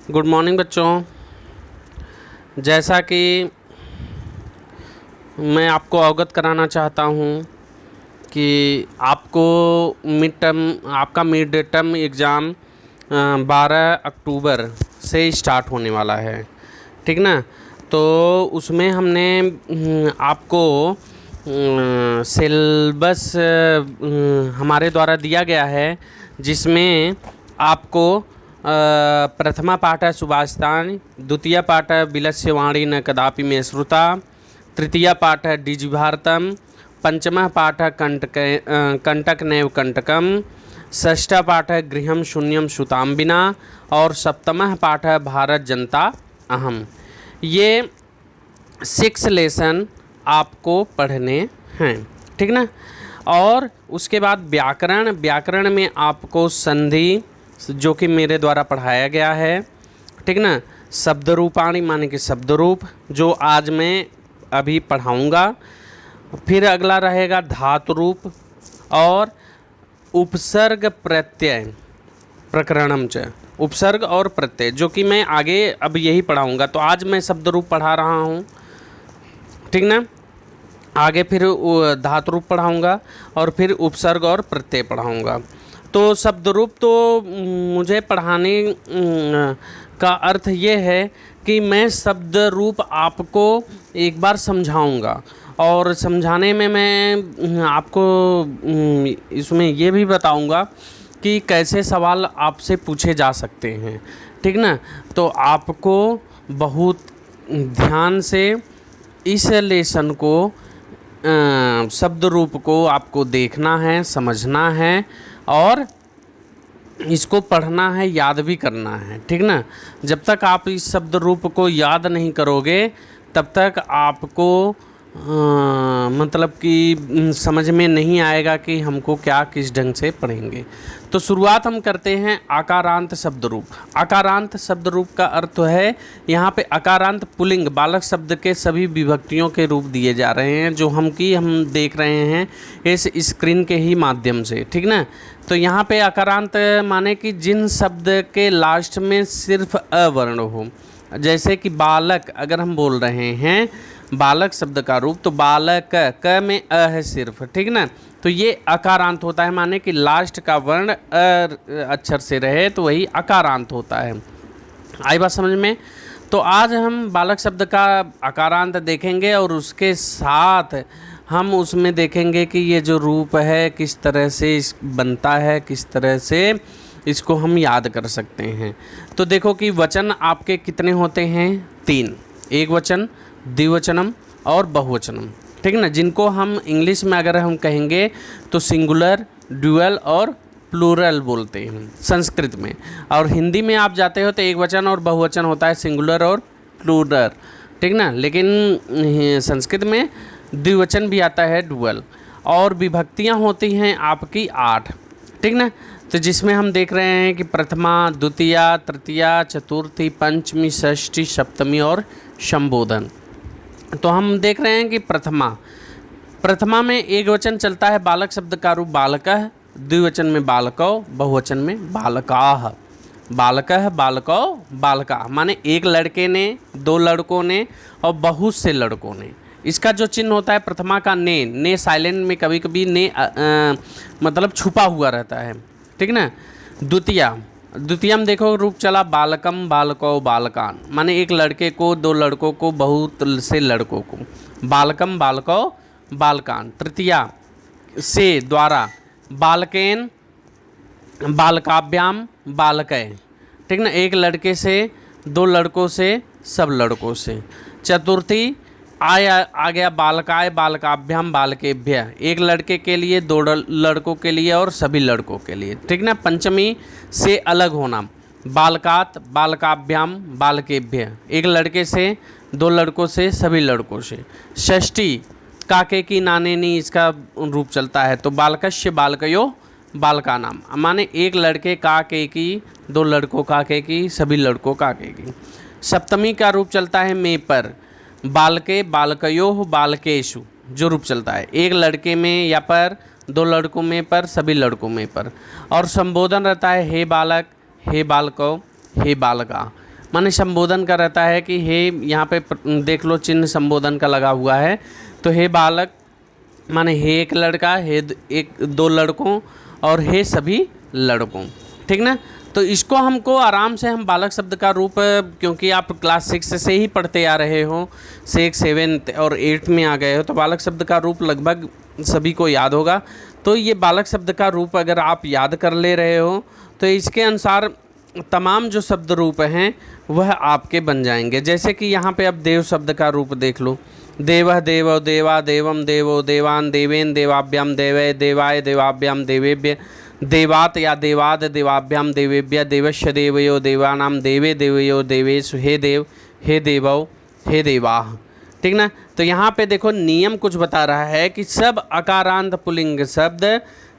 Good morning बच्चों। जैसा कि मैं आपको अवगत कराना चाहता हूँ कि आपका मिड टर्म एग्ज़ाम 12 अक्टूबर से स्टार्ट होने वाला है, ठीक ना। तो उसमें हमने आपको सिलेबस हमारे द्वारा दिया गया है, जिसमें आपको प्रथमा पाठ सुभाषितानि, द्वितीय पाठ विलस्य वाणी न कदापि मे श्रुता, तृतीय पाठ डिजिभारतम, पंचमः पाठ कंटक नैव कंटकम, षष्ठ पाठ गृहम शून्यम श्रुताम बिना और सप्तमः पाठ भारत जनता अहम। ये 6 लेसन आपको पढ़ने हैं, ठीक ना। और उसके बाद व्याकरण में आपको संधि, जो कि मेरे द्वारा पढ़ाया गया है, ठीक ना। शब्द रूपाणी माने कि शब्द रूप, जो आज मैं अभी पढ़ाऊँगा। फिर अगला रहेगा धातु रूप और उपसर्ग प्रत्यय प्रकरणम च, उपसर्ग और प्रत्यय, जो कि मैं आगे अब यही पढ़ाऊँगा। तो आज मैं शब्द रूप पढ़ा रहा हूँ, ठीक ना। आगे फिर धातु रूप पढ़ाऊँगा और फिर उपसर्ग और प्रत्यय पढ़ाऊँगा। तो शब्द रूप तो मुझे पढ़ाने का अर्थ ये है कि मैं शब्द रूप आपको एक बार समझाऊंगा, और समझाने में मैं आपको इसमें ये भी बताऊंगा कि कैसे सवाल आपसे पूछे जा सकते हैं, ठीक ना। तो आपको बहुत ध्यान से इस लेसन को, शब्द रूप को आपको देखना है, समझना है और इसको पढ़ना है, याद भी करना है, ठीक ना। जब तक आप इस शब्द रूप को याद नहीं करोगे तब तक आपको मतलब कि समझ में नहीं आएगा कि हमको क्या किस ढंग से पढ़ेंगे। तो शुरुआत हम करते हैं आकारांत शब्द रूप। आकारांत शब्द रूप का अर्थ है, यहाँ पे आकारांत पुल्लिंग बालक शब्द के सभी विभक्तियों के रूप दिए जा रहे हैं, जो हम देख रहे हैं इस स्क्रीन के ही माध्यम से, ठीक ना। तो यहाँ पे आकारांत माने कि जिन शब्द के लास्ट में सिर्फ अ वर्ण हो, जैसे कि बालक अगर हम बोल रहे हैं, बालक शब्द का रूप, तो बालक क में अ है सिर्फ, ठीक ना। तो ये अकारांत होता है, माने कि लास्ट का वर्ण अ अक्षर से रहे तो वही अकारांत होता है। आई बात समझ में। तो आज हम बालक शब्द का अकारांत देखेंगे और उसके साथ हम उसमें देखेंगे कि ये जो रूप है किस तरह से बनता है, किस तरह से इसको हम याद कर सकते हैं। तो देखो कि वचन आपके कितने होते हैं, 3, एक वचन, द्विवचनम और बहुवचनम, ठीक ना। जिनको हम इंग्लिश में अगर हम कहेंगे तो सिंगुलर, ड्यूअल और प्लूरल बोलते हैं संस्कृत में, और हिंदी में आप जाते हो तो एक वचन और बहुवचन होता है, सिंगुलर और प्लूरल, ठीक ना। लेकिन संस्कृत में द्विवचन भी आता है, ड्यूअल। और विभक्तियाँ होती हैं आपकी 8, ठीक ना। तो जिसमें हम देख रहे हैं कि प्रथमा, द्वितीया, तृतीया, चतुर्थी, पंचमी, षष्ठी, सप्तमी और संबोधन। तो हम देख रहे हैं कि प्रथमा में एक वचन चलता है, बालक शब्द का रूप बालकः, द्विवचन में बालकौ, बहुवचन में बालकाः। बालकः, बालकौ, बालका माने एक लड़के ने, 2 लड़कों ने और बहुत से लड़कों ने। इसका जो चिन्ह होता है प्रथमा का ने साइलेंट में कभी कभी ने मतलब छुपा हुआ रहता है, ठीक ना। द्वितीया में देखो रूप चला बालकम, बालकौ, बालकान माने एक लड़के को, 2 लड़कों को, बहुत से लड़कों को, बालकम, बालकौ, बालकान। तृतीया से द्वारा बालकेन, बालकाभ्याम, बालकै, ठीक ना, एक लड़के से, 2 लड़कों से, सब लड़कों से। चतुर्थी आ गया बालकाय, बालकाभ्याम, बालकेभ्य, एक लड़के के लिए, 2 लड़कों के लिए और सभी लड़कों के लिए, ठीक ना। पंचमी से अलग होना, बालकात, बालकाभ्याम, बालकेभ्य, एक लड़के से, 2 लड़कों से, सभी लड़कों से। षष्ठी काके की नाने नी, इसका रूप चलता है, तो बालकस्य, बालकयो, बालका नाम माने एक लड़के काके की, 2 लड़कों काके की, सभी लड़कों काके की। सप्तमी का रूप चलता है में पर, बालके, बालकयोः, बालकेषु, जो रूप चलता है एक लड़के में या पर, 2 लड़कों में पर, सभी लड़कों में पर। और संबोधन रहता है हे बालक, हे बालको, हे बालका, माने संबोधन का रहता है कि हे, यहाँ पे देख लो चिन्ह संबोधन का लगा हुआ है, तो हे बालक माने हे एक लड़का, हे एक दो लड़कों, और हे सभी लड़कों, ठीक ना। तो इसको हमको आराम से हम बालक शब्द का रूप, क्योंकि आप क्लास 6 से ही पढ़ते आ रहे हो, 6, 7 और 8 में आ गए हो, तो बालक शब्द का रूप लगभग सभी को याद होगा। तो ये बालक शब्द का रूप अगर आप याद कर ले रहे हो तो इसके अनुसार तमाम जो शब्द रूप हैं वह आपके बन जाएंगे। जैसे कि यहाँ पे अब देव शब्द का रूप देख लो, देवः देवो देवा देवम देवो देवान देवेन देवाभ्याम देवै देवाय देवाभ्याम देवेभ्य देवात या देवाद देवाभ्याम देवेभ्य देवस्य देवयो देवानाम देवे देवयो देवेषु हे देव हे देवौ हे देवाः, ठीक ना। तो यहाँ पे देखो नियम कुछ बता रहा है कि सब अकारांत पुल्लिंग शब्द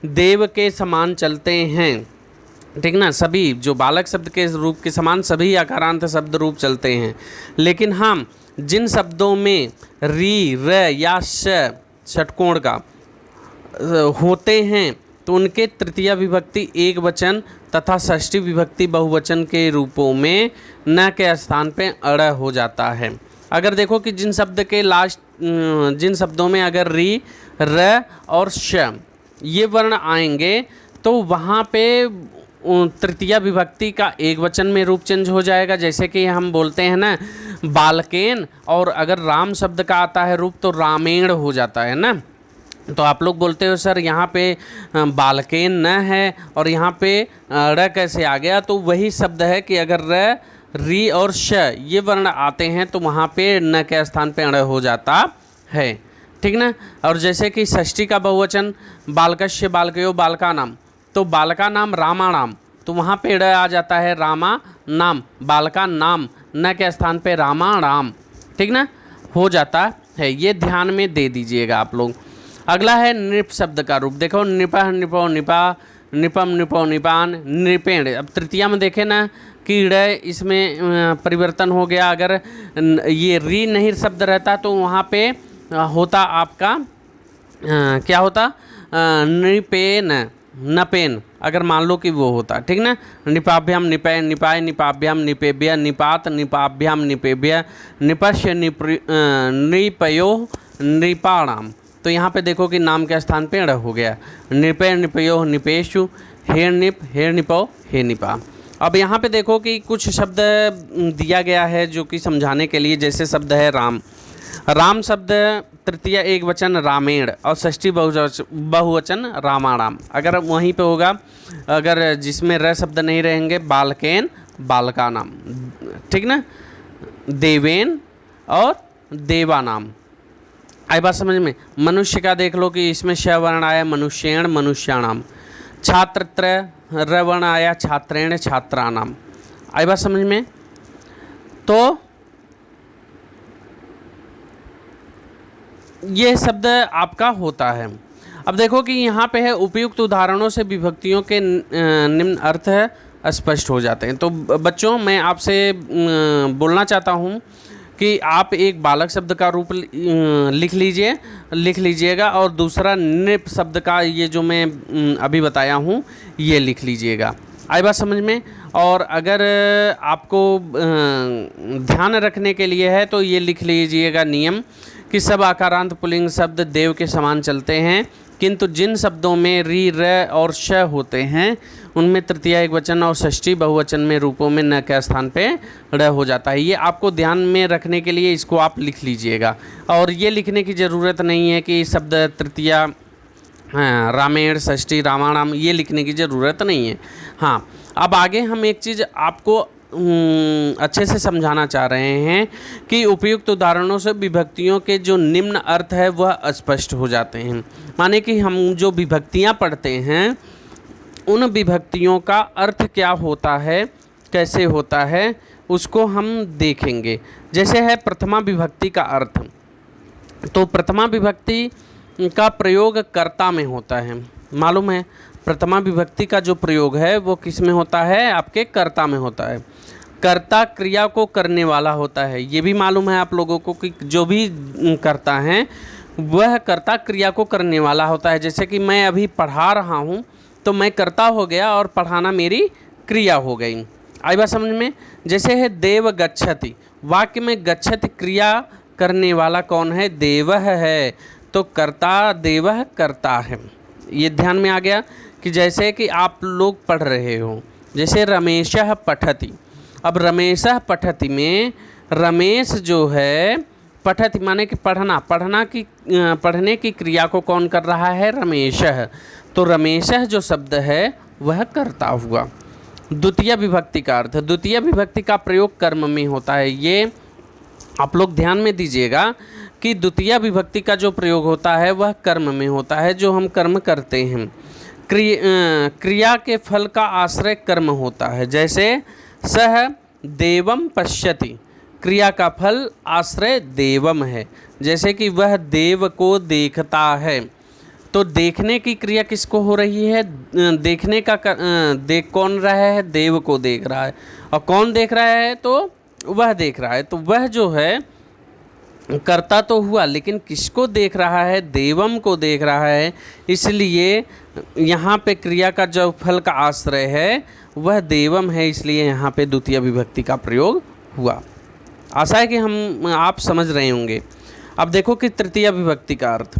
देव के समान चलते हैं, ठीक ना। सभी जो बालक शब्द के रूप के समान सभी अकारांत शब्द रूप चलते हैं, लेकिन हम जिन शब्दों में री र या श षटकोण का होते हैं तो उनके तृतीय विभक्ति एक वचन तथा षष्ठी विभक्ति बहुवचन के रूपों में न के स्थान पे अड़ हो जाता है। अगर देखो कि जिन शब्द के लास्ट जिन शब्दों में अगर री र और श ये वर्ण आएंगे तो वहाँ पे तृतीय विभक्ति का एक वचन में रूप चेंज हो जाएगा। जैसे कि हम बोलते हैं ना बालकेन, और अगर राम शब्द का आता है रूप तो रामेण हो जाता है ना। तो आप लोग बोलते हो सर यहाँ पे बालकेन न है और यहाँ पे र कैसे आ गया, तो वही शब्द है कि अगर र री और श ये वर्ण आते हैं तो वहाँ पे न के स्थान पे अड़ हो जाता है, ठीक ना। और जैसे कि षष्ठी का बहुवचन बालकस्य बालकयो बालका नाम, तो बालका नाम रामा नाम, तो वहाँ पे ड़ आ जाता है रामा नाम, बालका नाम न के स्थान पे रामा राम, ठीक ना, हो जाता है। ये ध्यान में दे दीजिएगा आप लोग। अगला है नृप शब्द का रूप, देखो नृपः नृपो नृपा नृपम नृपो नृपान नृपेण। अब तृतीया में देखे ना कि ड़ इसमें परिवर्तन हो गया। अगर ये री नहीं शब्द रहता तो वहाँ पे होता आपका क्या होता, नृपेन नपेन, अगर मान लो कि वो होता, ठीक ना। निपाभ्याम निपय निपाय निपाभ्याम निपेभ्य निपात निपाभ्याम निपेभ्य निपश्य नृपयो नृपाणाम। तो यहाँ पे देखो कि नाम के स्थान पे ड़ हो गया, नृपय नृपयो निपेशु हेर निप हेर निपो हे निपा। अब यहाँ पे देखो कि कुछ शब्द दिया गया है जो कि समझाने के लिए, जैसे शब्द है राम। राम शब्द तृतीय एक वचन रामेण और षष्ठी बहुवचन रामाणाम। अगर वहीं पे होगा, अगर जिसमें र शब्द नहीं रहेंगे, बालकेन बालका नाम, ठीक ना, देवेन और देवा नाम। आई बात समझ में। मनुष्य का देख लो कि इसमें श वर्ण आया मनुष्येण मनुष्याणाम, छात्र र वर्ण आया छात्रेण छात्राणाम। आई बात समझ में। तो ये शब्द आपका होता है। अब देखो कि यहाँ पे है उपयुक्त उदाहरणों से विभक्तियों के निम्न अर्थ स्पष्ट हो जाते हैं। तो बच्चों मैं आपसे बोलना चाहता हूँ कि आप एक बालक शब्द का रूप लिख लीजिएगा और दूसरा नृप शब्द का ये जो मैं अभी बताया हूँ ये लिख लीजिएगा। आई बात समझ में। और अगर आपको ध्यान रखने के लिए है तो ये लिख लीजिएगा नियम कि सब आकारांत पुल्लिंग शब्द देव के समान चलते हैं, किंतु जिन शब्दों में री र और श होते हैं उनमें तृतीय एक वचन और षष्ठी बहुवचन में रूपों में न के स्थान पे ड़ हो जाता है। ये आपको ध्यान में रखने के लिए इसको आप लिख लीजिएगा। और ये लिखने की ज़रूरत नहीं है कि शब्द तृतीय रामेण षष्ठी रामाणाम, ये लिखने की ज़रूरत नहीं है। हाँ, अब आगे हम एक चीज़ आपको अच्छे से समझाना चाह रहे हैं कि उपयुक्त उदाहरणों से विभक्तियों के जो निम्न अर्थ है वह स्पष्ट हो जाते हैं। माने कि हम जो विभक्तियां पढ़ते हैं उन विभक्तियों का अर्थ क्या होता है, कैसे होता है, उसको हम देखेंगे। जैसे है प्रथमा विभक्ति का अर्थ, तो प्रथमा विभक्ति का प्रयोग कर्ता में होता है। मालूम है प्रथमा विभक्ति का जो प्रयोग है वो किस में होता है, आपके कर्ता में होता है। कर्ता क्रिया को करने वाला होता है, ये भी मालूम है आप लोगों को कि जो भी करता है वह कर्ता क्रिया को करने वाला होता है। जैसे कि मैं अभी पढ़ा रहा हूँ तो मैं कर्ता हो गया और पढ़ाना मेरी क्रिया हो गई। आई बात समझ में। जैसे है देव गच्छति, वाक्य में गच्छति क्रिया करने वाला कौन है? देवः है, तो कर्ता देवः कर्ता है। ये ध्यान में आ गया कि जैसे कि आप लोग पढ़ रहे हो, जैसे रमेशः पठति। अब रमेशः पठति में रमेश जो है, पठति माने कि पढ़ने की क्रिया को कौन कर रहा है? रमेशः। तो रमेशः जो शब्द है वह कर्ता हुआ। द्वितीय विभक्ति का अर्थ, द्वितीय विभक्ति का प्रयोग कर्म में होता है। ये आप लोग ध्यान में दीजिएगा कि द्वितीय विभक्ति का जो प्रयोग होता है वह कर्म में होता है, जो हम कर्म करते हैं। क्रिया के फल का आश्रय कर्म होता है। जैसे सह देवम पश्यति, क्रिया का फल आश्रय देवम है। जैसे कि वह देव को देखता है, तो देखने की क्रिया किसको हो रही है? देखने का देख कौन रहा है? देव को देख रहा है। और कौन देख रहा है? तो वह देख रहा है। तो वह जो है कर्ता तो हुआ, लेकिन किसको देख रहा है? देवम को देख रहा है। इसलिए यहाँ पे क्रिया का जो फल का आश्रय है वह देवम है, इसलिए यहाँ पे द्वितीय विभक्ति का प्रयोग हुआ। आशा है कि आप समझ रहे होंगे। अब देखो कि तृतीय विभक्ति का अर्थ,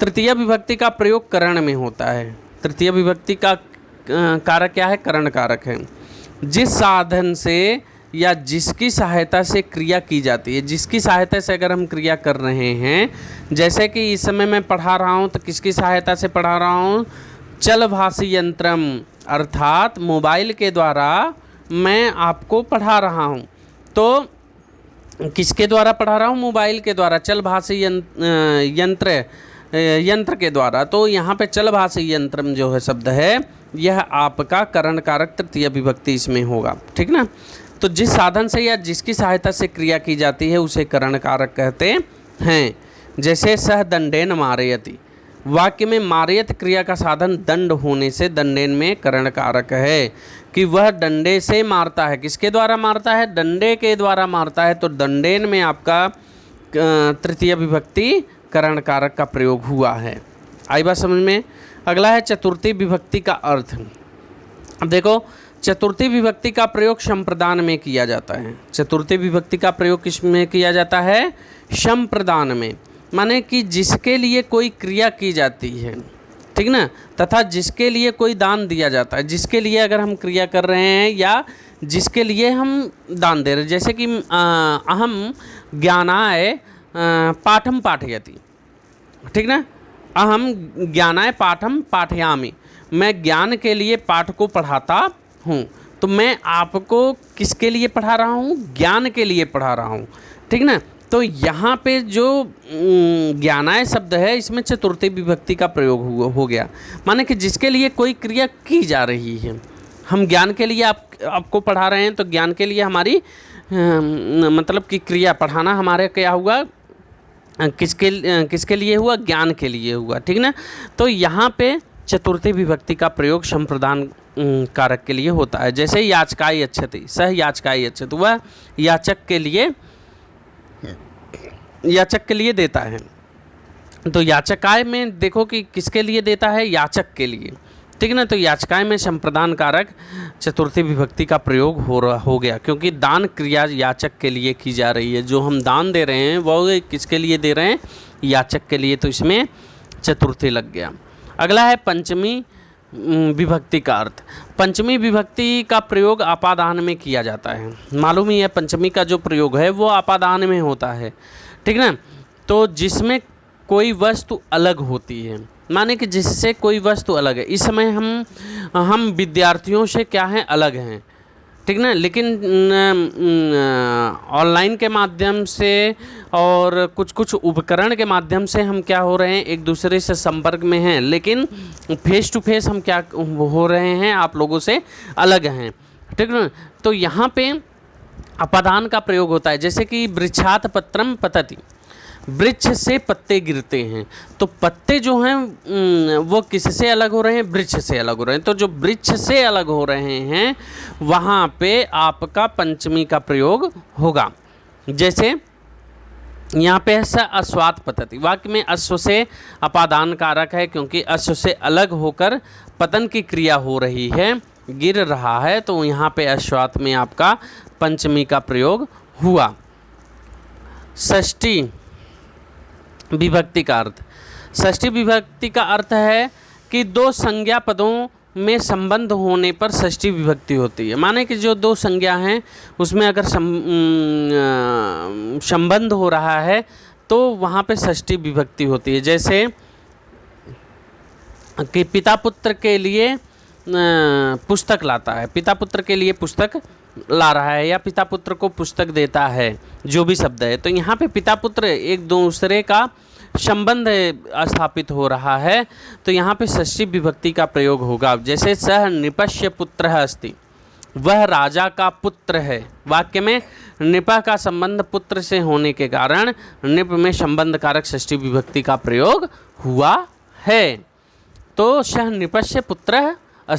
तृतीय विभक्ति का प्रयोग करण में होता है। तृतीय विभक्ति का कारक क्या है? करण कारक है। जिस साधन से या जिसकी सहायता से क्रिया की जाती है, जिसकी सहायता से अगर हम क्रिया कर रहे हैं, जैसे कि इस समय मैं पढ़ा रहा हूँ, तो किसकी सहायता से पढ़ा रहा हूँ? चलभाषी यंत्रम, अर्थात मोबाइल के द्वारा मैं आपको पढ़ा रहा हूँ। तो किसके द्वारा पढ़ा रहा हूँ? मोबाइल के द्वारा, चलभाषी यंत्र के द्वारा। तो यहाँ पे चलभाषी यंत्रम जो है शब्द है, यह आपका करण कारक तृतीय विभक्ति इसमें होगा, ठीक ना। तो जिस साधन से या जिसकी सहायता से क्रिया की जाती है उसे करण कारक कहते हैं। जैसे सह दंडेन मारयति, वाक्य में मारयत क्रिया का साधन दंड होने से दंडेन में करण कारक है कि वह डंडे से मारता है। किसके द्वारा मारता है? डंडे के द्वारा मारता है। तो दंडेन में आपका तृतीय विभक्ति करण कारक का प्रयोग हुआ है। आई बात समझ में। अगला है चतुर्थी विभक्ति का अर्थ। अब देखो, चतुर्थी विभक्ति का प्रयोग संप्रदान में किया जाता है। चतुर्थी विभक्ति का प्रयोग किस में किया जाता है? संप्रदान में, माने कि जिसके लिए कोई क्रिया की जाती है, ठीक ना, तथा जिसके लिए कोई दान दिया जाता है। जिसके लिए अगर हम क्रिया कर रहे हैं या जिसके लिए हम दान दे रहे हैं, जैसे कि अहम ज्ञानाय पाठम पाठयति, ठीक ना, अहम ज्ञानाय पाठम पाठयामि, मैं ज्ञान के लिए पाठ को पढ़ाता हूँ। तो मैं आपको किसके लिए पढ़ा रहा हूँ? ज्ञान के लिए पढ़ा रहा हूँ, ठीक ना। तो यहाँ पे जो ज्ञानाय शब्द है, इसमें चतुर्थी विभक्ति का प्रयोग हो गया, माने कि जिसके लिए कोई क्रिया की जा रही है। हम ज्ञान के लिए आपको पढ़ा रहे हैं, तो ज्ञान के लिए हमारी मतलब कि क्रिया पढ़ाना हमारे क्या हुआ? किसके लिए हुआ? ज्ञान के लिए हुआ, ठीक ना। तो यहाँ पे चतुर्थी विभक्ति का प्रयोग संप्रदान कारक के लिए होता है। जैसे याचकाय यच्छति, सह याचकाय यच्छति, वह याचक के लिए देता है। तो याचकाय में देखो कि किसके लिए देता है? याचक के लिए, ठीक है ना। तो याचकाय में संप्रदान कारक चतुर्थी विभक्ति का प्रयोग हो गया, क्योंकि दान क्रिया याचक के लिए की जा रही है। जो हम दान दे रहे हैं वो किसके लिए दे रहे हैं? याचक के लिए। तो इसमें चतुर्थी लग गया। अगला है पंचमी विभक्ति का अर्थ। पंचमी विभक्ति का प्रयोग अपादान में किया जाता है। मालूम ही है, पंचमी का जो प्रयोग है वो अपादान में होता है, ठीक ना। तो जिसमें कोई वस्तु अलग होती है, माने कि जिससे कोई वस्तु अलग है। इस समय हम विद्यार्थियों से क्या हैं? अलग हैं, ठीक ना। लेकिन ऑनलाइन के माध्यम से और कुछ उपकरण के माध्यम से हम क्या हो रहे हैं? एक दूसरे से संपर्क में हैं, लेकिन फेस टू फेस हम क्या हो रहे हैं? आप लोगों से अलग हैं, ठीक ना। तो यहाँ पे अपादान का प्रयोग होता है। जैसे कि वृक्षात पत्रम पतति, वृक्ष से पत्ते गिरते हैं। तो पत्ते जो हैं वो किससे अलग हो रहे हैं? वृक्ष से अलग हो रहे हैं। तो जो वृक्ष से अलग हो रहे हैं वहाँ पे आपका पंचमी का प्रयोग होगा। जैसे यहाँ पे है अश्वात पतति, वाक्य में अश्व से अपादान कारक है, क्योंकि अश्व से अलग होकर पतन की क्रिया हो रही है। गिर रहा है, तो यहाँ पे अश्वात में आपका पंचमी का प्रयोग हुआ। षष्ठी विभक्ति का अर्थ। षष्ठी विभक्ति का अर्थ है कि दो संज्ञा पदों में संबंध होने पर षष्ठी विभक्ति होती है। माने कि जो दो संज्ञा हैं उसमें अगर संबंध हो रहा है तो वहाँ पे षष्ठी विभक्ति होती है। जैसे कि पिता पुत्र के लिए पुस्तक लाता है, पिता पुत्र के लिए पुस्तक ला रहा है, या पिता पुत्र को पुस्तक देता है, जो भी शब्द है। तो यहाँ पे पिता पुत्र एक दूसरे का संबंध स्थापित हो रहा है, तो यहाँ पे षष्ठी विभक्ति का प्रयोग होगा। जैसे सह नृपस्य पुत्र अस्ति, वह राजा का पुत्र है। वाक्य में नृप का संबंध पुत्र से होने के कारण नृप में संबंध कारक षष्ठी विभक्ति का प्रयोग हुआ है। तो सह नृपस्य पुत्र